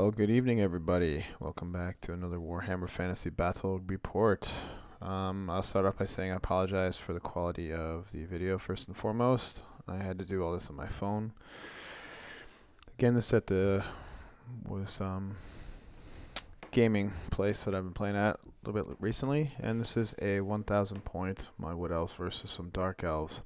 Well, good evening, everybody. Welcome back to another Warhammer Fantasy Battle report. I'll start off by saying I apologize for the quality of the video first and foremost. I had to do all this on my phone. Again, this at the gaming place that I've been playing at a little bit recently, and this is a 1,000 point my Wood Elves versus some Dark Elves.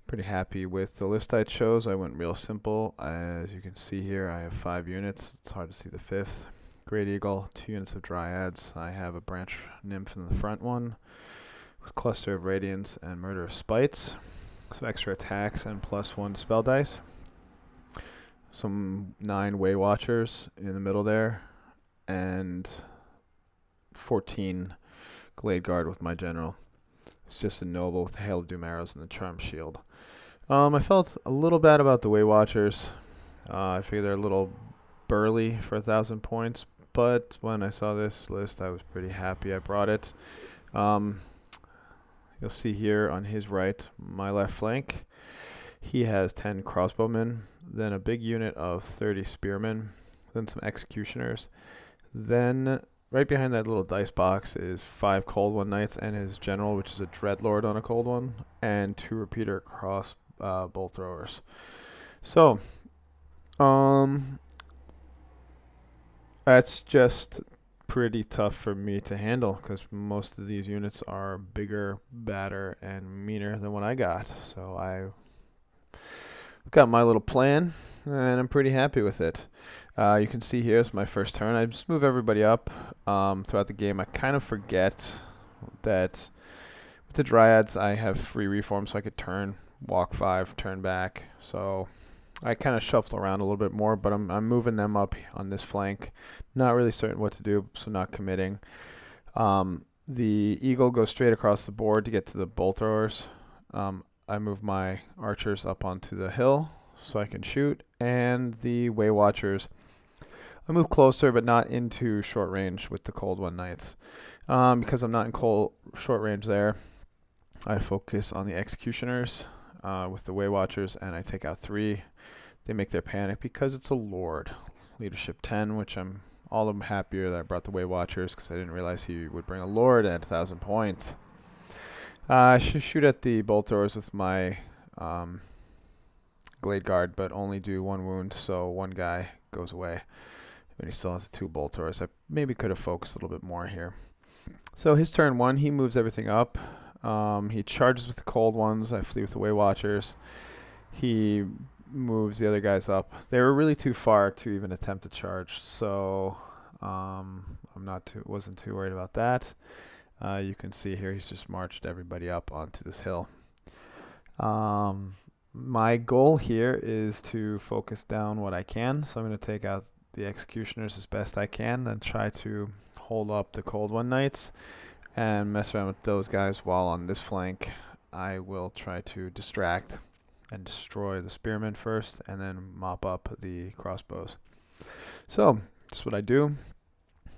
Pretty happy with the list I chose. I went real simple. As you can see here, I have 5 units. It's hard to see the 5th. Great Eagle, 2 units of Dryads. I have a Branch Nymph in the front one with Cluster of Radiance and Murder of Spites. Some extra attacks and +1 spell dice. Some 9 Way Watchers in the middle there. And 14 Glade Guard with my General. It's just a Noble with the Hail of Doom arrows and the Charm Shield. I felt a little bad about the Way Watchers. I figure they're a little burly for 1,000 points, but when I saw this list, I was pretty happy I brought it. You'll see here on his right, my left flank, he has 10 crossbowmen, then a big unit of 30 spearmen, then some executioners, then right behind that little dice box is 5 Cold One Knights and his general, which is a Dreadlord on a Cold One, and 2 repeater bolt throwers. So, that's just pretty tough for me to handle because most of these units are bigger, badder, and meaner than what I got. So I've got my little plan, and I'm pretty happy with it. You can see here, it's my first turn. I just move everybody up throughout the game. I kind of forget that with the Dryads, I have free reform, so I could turn, walk 5, turn back. So I kind of shuffle around a little bit more, but I'm moving them up on this flank. Not really certain what to do, so not committing. The Eagle goes straight across the board to get to the bolt throwers. I move my archers up onto the hill so I can shoot, and the Way Watchers, I move closer but not into short range with the Cold One Knights. Because I'm not in short range there, I focus on the Executioners with the Way Watchers, and I take out 3. They make their panic because it's a Lord. Leadership 10, which I'm all the happier that I brought the Way Watchers because I didn't realize he would bring a Lord at 1,000 points. I should shoot at the bolt throwers with my Glade Guard, but only do 1 wound, so 1 guy goes away. But he still has 2 bolt throwers. I maybe could have focused a little bit more here. So his turn 1, he moves everything up. He charges with the Cold Ones. I flee with the Way Watchers. He moves the other guys up. They were really too far to even attempt to charge, so wasn't too worried about that. You can see here he's just marched everybody up onto this hill. My goal here is to focus down what I can, so I'm going to take out the Executioners as best I can, then try to hold up the Cold One Knights and mess around with those guys, while on this flank I will try to distract and destroy the spearmen first and then mop up the crossbows. So that's what I do.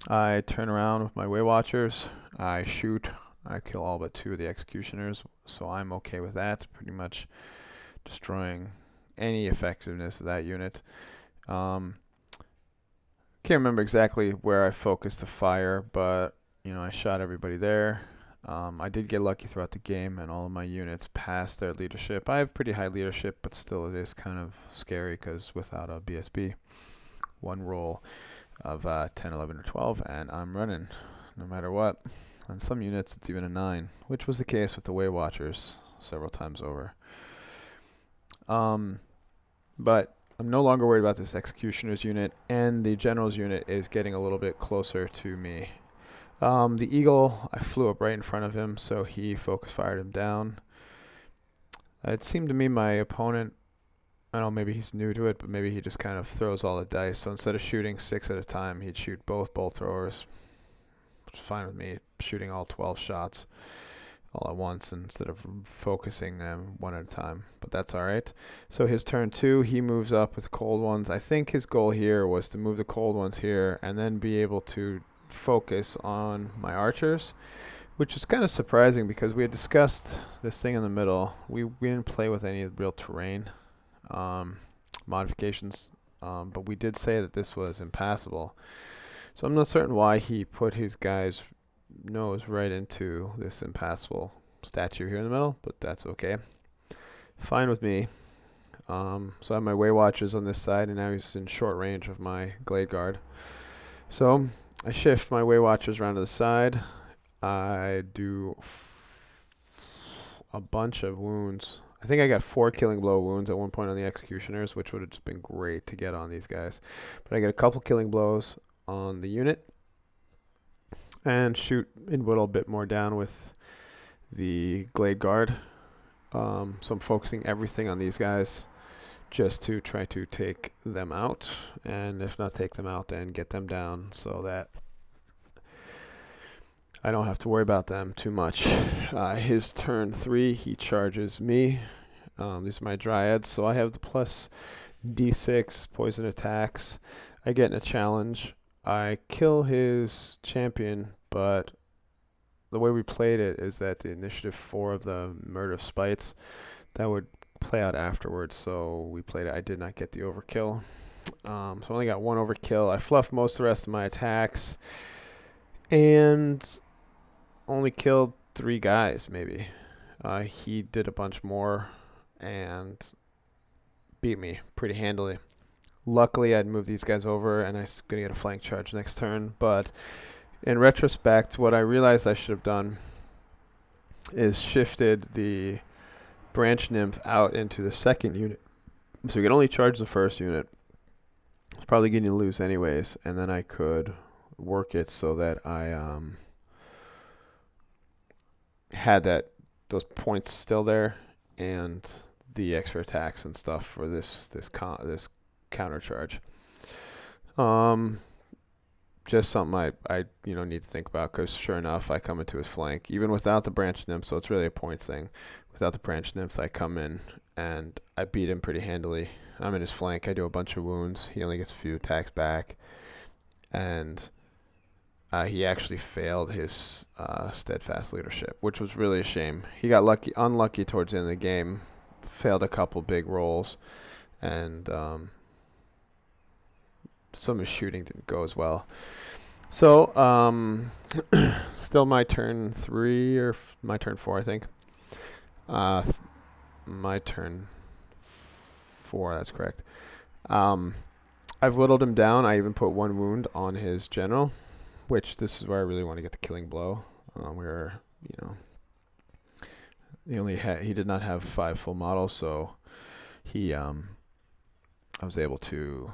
I turn around with my Way Watchers, I shoot, I kill all but 2 of the Executioners, so I'm okay with that, pretty much destroying any effectiveness of that unit. Can't remember exactly where I focused the fire, but I shot everybody there. I did get lucky throughout the game, and all of my units passed their leadership. I have pretty high leadership, but still it is kind of scary because without a BSB, 1 roll of 10, 11, or 12, and I'm running no matter what. On some units, it's even a 9, which was the case with the Way Watchers several times over. But I'm no longer worried about this Executioner's unit, and the General's unit is getting a little bit closer to me. The Eagle, I flew up right in front of him, so he focus fired him down. It seemed to me my opponent, I don't know, maybe he's new to it, but maybe he just kind of throws all the dice. So instead of shooting 6 at a time, he'd shoot both bolt throwers, which is fine with me, shooting all 12 shots all at once instead of focusing them 1 at a time, but that's all right. So his turn 2, he moves up with the Cold Ones. I think his goal here was to move the Cold Ones here and then be able to focus on my archers, which is kind of surprising because we had discussed this thing in the middle. We didn't play with any real terrain modifications but we did say that this was impassable. So I'm not certain why he put his guy's nose right into this impassable statue here in the middle, but that's okay. Fine with me. So I have my Way Watchers on this side, and now he's in short range of my Glade Guard. So I shift my Way Watchers around to the side. I do a bunch of wounds. I think I got 4 killing blow wounds at one point on the Executioners, which would have just been great to get on these guys. But I get a couple killing blows on the unit and shoot and whittle a bit more down with the Glade Guard. So I'm focusing everything on these guys just to try to take them out, and if not take them out, then get them down so that I don't have to worry about them too much. His turn 3, he charges me. These are my Dryads, so I have the plus D6 poison attacks. I get in a challenge. I kill his champion, but the way we played it is that the initiative 4 of the Murder of Spites, that would play out afterwards, so we played it. I did not get the overkill. So I only got 1 overkill. I fluffed most of the rest of my attacks and only killed 3 guys, maybe. He did a bunch more and beat me pretty handily. Luckily, I'd moved these guys over, and I was going to get a flank charge next turn, but in retrospect, what I realized I should have done is shifted the Branch Nymph out into the second unit. So we can only charge the first unit. It's probably going to lose anyways, and then I could work it so that I had those points still there and the extra attacks and stuff for this counter charge. Just something I need to think about, because sure enough, I come into his flank even without the Branch Nymph, so it's really a points thing. Without the Branch Nymphs, I come in and I beat him pretty handily. I'm in his flank. I do a bunch of wounds. He only gets a few attacks back. And he actually failed his steadfast leadership, which was really a shame. He got unlucky towards the end of the game, failed a couple big rolls, and some of his shooting didn't go as well. So, still my turn 3 or my turn 4, I think. My turn 4, that's correct. I've whittled him down. I even put 1 wound on his general, which this is where I really want to get the killing blow. Where, he did not have 5 full models, so I was able to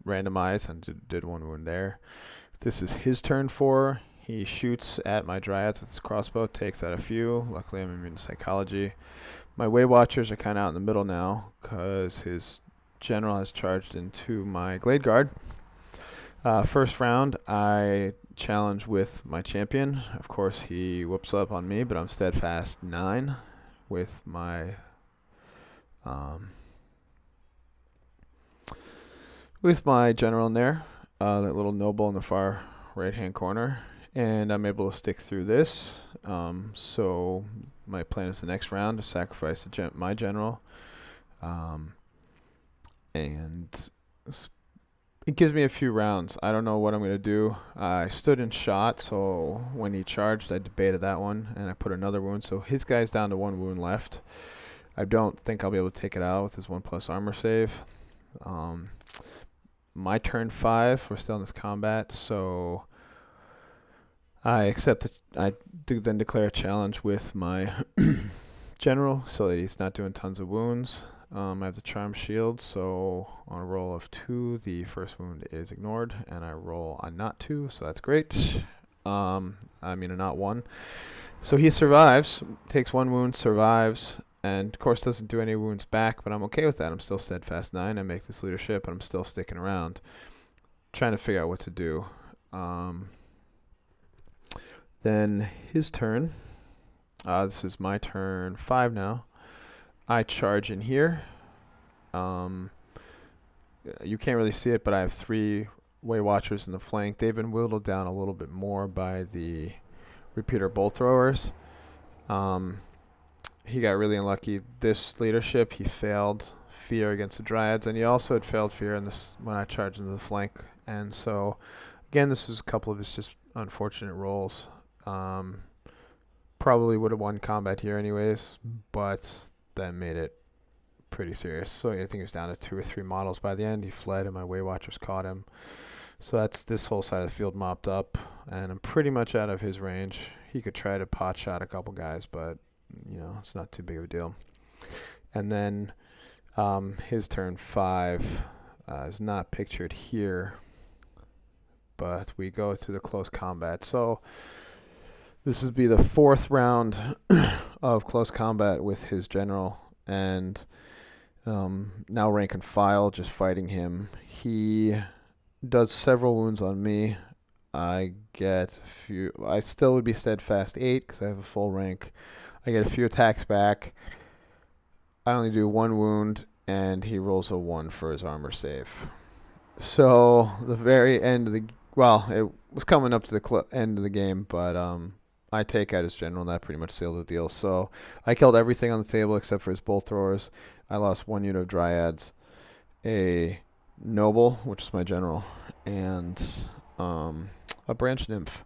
randomize and did 1 wound there. This is his turn 4. He shoots at my Dryads with his crossbow, takes out a few. Luckily, I'm immune to psychology. My Way Watchers are kind of out in the middle now because his general has charged into my Glade Guard. First round, I challenge with my champion. Of course, he whoops up on me, but I'm steadfast 9 with my general in there. That little noble in the far right-hand corner. And I'm able to stick through this. So my plan is the next round to sacrifice my general. And it gives me a few rounds. I don't know what I'm going to do. I stood in shot, so when he charged, I debated that one, and I put another wound. So his guy's down to 1 wound left. I don't think I'll be able to take it out with his 1+ armor save. My turn 5, we're still in this combat, so I accept it. I do then declare a challenge with my general so that he's not doing tons of wounds. I have the charm shield, so on a roll of 2, the first wound is ignored, and I roll a not 2, so that's great. A not 1. So he survives, takes 1 wound, survives, and of course doesn't do any wounds back, but I'm okay with that. I'm still steadfast 9. I make this leadership, but I'm still sticking around, trying to figure out what to do. Then his turn. This is my turn 5 now. I charge in here. You can't really see it, but I have 3 Way Watchers in the flank. They've been whittled down a little bit more by the repeater bolt throwers. he got really unlucky. This leadership, he failed fear against the Dryads, and he also had failed fear in this when I charged into the flank. And so, again, this was a couple of his just unfortunate rolls. Probably would have won combat here anyways, but that made it pretty serious. So I think he was down to 2 or 3 models by the end. He fled, and my Way Watchers caught him. So that's this whole side of the field mopped up, and I'm pretty much out of his range. He could try to pot shot a couple guys, but it's not too big of a deal. And then his turn 5 is not pictured here, but we go to the close combat. So this would be the 4th round of close combat with his general, and now rank and file, just fighting him. He does several wounds on me. I get a few. I still would be steadfast 8 because I have a full rank. I get a few attacks back. I only do 1 wound, and he rolls a 1 for his armor save. So the very end of the it was coming up to the end of the game, but I take out his general, and that pretty much sealed the deal. So I killed everything on the table except for his bolt throwers. I lost 1 unit of Dryads, a noble, which is my general, and a branch nymph.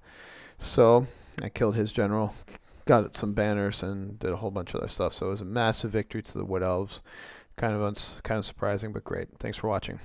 So I killed his general, got some banners, and did a whole bunch of other stuff. So it was a massive victory to the Wood Elves. Kind of surprising, but great. Thanks for watching.